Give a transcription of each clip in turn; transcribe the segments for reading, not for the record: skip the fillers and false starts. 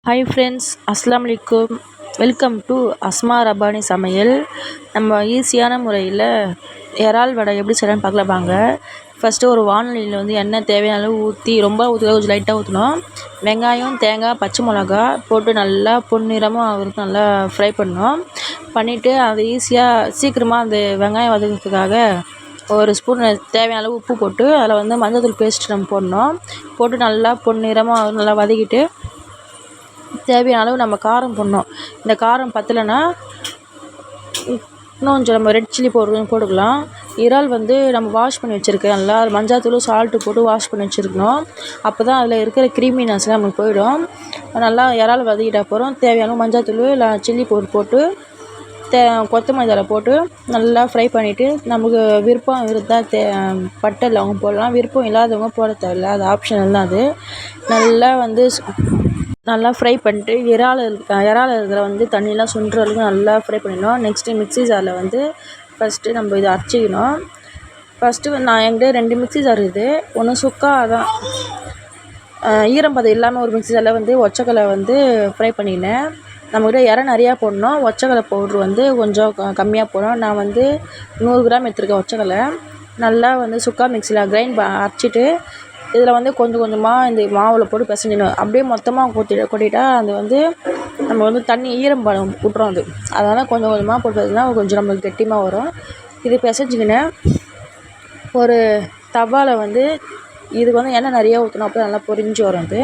Hi friends, அஸ்ஸலாமு அலைக்கும். Welcome to Asma Rabbani சமையல். நம்ம ஈஸியான முறையில் இறால் வடை எப்படி செய்யலாம்னு பார்க்கலாம் வாங்க. ஃபஸ்ட்டு ஒரு வானொலியில் எண்ணெய் தேவையான அளவு ஊற்றி, ரொம்ப ஊற்ற கொஞ்சம் லைட்டாக ஊற்றணும். வெங்காயம், தேங்காய், பச்சை மிளகா போட்டு நல்லா பொன்னிறமாக ஆகுறதுக்கு நல்லா ஃப்ரை பண்ணணும். பண்ணிவிட்டு அது ஈஸியாக சீக்கிரமாக அந்த வெங்காயம் வதக்கிறதுக்காக ஒரு ஸ்பூன் தேவையான அளவு உப்பு போட்டு அதில் மஞ்சள்தூள் பேஸ்ட் நம்ம போடணும். போட்டு நல்லா பொன்னிறமாக நல்லா வதக்கிட்டு தேவையான அளவு நம்ம காரம் போடணும். இந்த காரம் பத்தலைன்னா இன்னும் கொஞ்சம் நம்ம ரெட் சில்லி போட்டுக்கலாம். இறால் நம்ம வாஷ் பண்ணி வச்சுருக்கேன். நல்லா மஞ்சாத்தூள் சால்ட்டு போட்டு வாஷ் பண்ணி வச்சுருக்கணும். அப்போ தான் அதில் இருக்கிற க்ரீமினஸ்லாம் நமக்கு போயிடும். நல்லா இறால் வதக்கிட்ட அப்புறம் தேவையான மஞ்சாத்தூள் இல்லை சில்லி பவுடர் போட்டு கொத்தமல்லி தழை போட்டு நல்லா ஃப்ரை பண்ணிவிட்டு, நமக்கு விருப்பம் இருந்தால் பட்டை லவங்கம் போடலாம். விருப்பம் இல்லாதவங்க போட தேவையில்ல, அது ஆப்ஷனல் தான். அது நல்லா ஃப்ரை பண்ணிட்டு இறால் இருக்கிற தண்ணியெலாம் சுண்டுற அளவுக்கு நல்லா ஃப்ரை பண்ணிடணும். நெக்ஸ்ட்டு மிக்ஸி ஜாரில் ஃபஸ்ட்டு நம்ம இதை அரைச்சிக்கணும். ஃபஸ்ட்டு நான் என்கிட்ட 2 மிக்ஸி ஜார் இருக்குது. ஒன்று சுக்கா, அதான் ஈரப்பதம் இல்லாமல் ஒரு மிக்ஸி ஜாரில் ஒச்சக்கல்லை ஃப்ரை பண்ணிக்கினேன். நம்மக்கிட்ட இறை நிறையா போடணும். ஒச்சக்கல்லை பவுட்ரு கொஞ்சம் கம்மியாக போடணும். நான் 100 கிராம் எடுத்துருக்கேன் ஒச்சக்கல்லை. நல்லா சுக்கா மிக்ஸியில் அரைச்சிட்டு இதில் கொஞ்சம் கொஞ்சமாக இந்த மாவில் போட்டு பிசைஞ்சிடணும். அப்படியே மொத்தமாக கொட்டிட்டா அது நம்ம தண்ணி ஈரப்பதம் விட்ரும். அதனால் கொஞ்சம் கொஞ்சமாக போட்டு பிசைஞ்சினா கொஞ்சம் நம்மளுக்கு கெட்டியாக வரும். இது பிசைஞ்சிக்கினேன். ஒரு தவாவில் இதுக்கு எண்ணெய் நிறையா ஊற்றணும். அப்போ நல்லா பொரிஞ்சு வரும். அது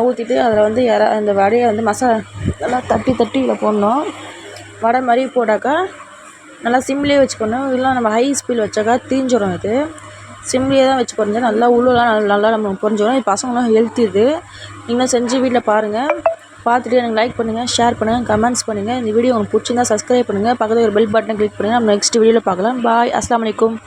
ஊற்றிட்டு அதில் அந்த வடையை மசாலா நல்லா தட்டி இதில் போடணும். வடை மாதிரி போட்டாக்கா நல்லா சிம்லேயே வச்சு பண்ணணும். இல்லை நம்ம ஹை ஸ்பீடில் வச்சாக்கா தீஞ்சிடும். அது சிம்லேயே தான் வச்சு பொரிஞ்சா நல்லா உள்ளெலாம் நல்லா நம்ம பொரிஞ்சிடும். இது பசங்களாம் ஹெல்த்தி. இது நீங்களும் செஞ்சு வீட்டில் பாருங்கள். பார்த்துட்டு எனக்கு லைக் பண்ணுங்கள், ஷேர் பண்ணுங்கள், கமெண்ட்ஸ் பண்ணுங்கள். இந்த வீடியோ உங்களுக்கு பிடிச்சிருந்தா சப்ஸ்கிரைப் பண்ணுங்கள். பக்கத்தில் ஒரு பெல் பட்டனை கிளிக் பண்ணுங்கள். நம்ம நெக்ஸ்ட் வீடியோவில் பார்க்கலாம். பாய். அஸ்ஸலாமு அலைக்கும்.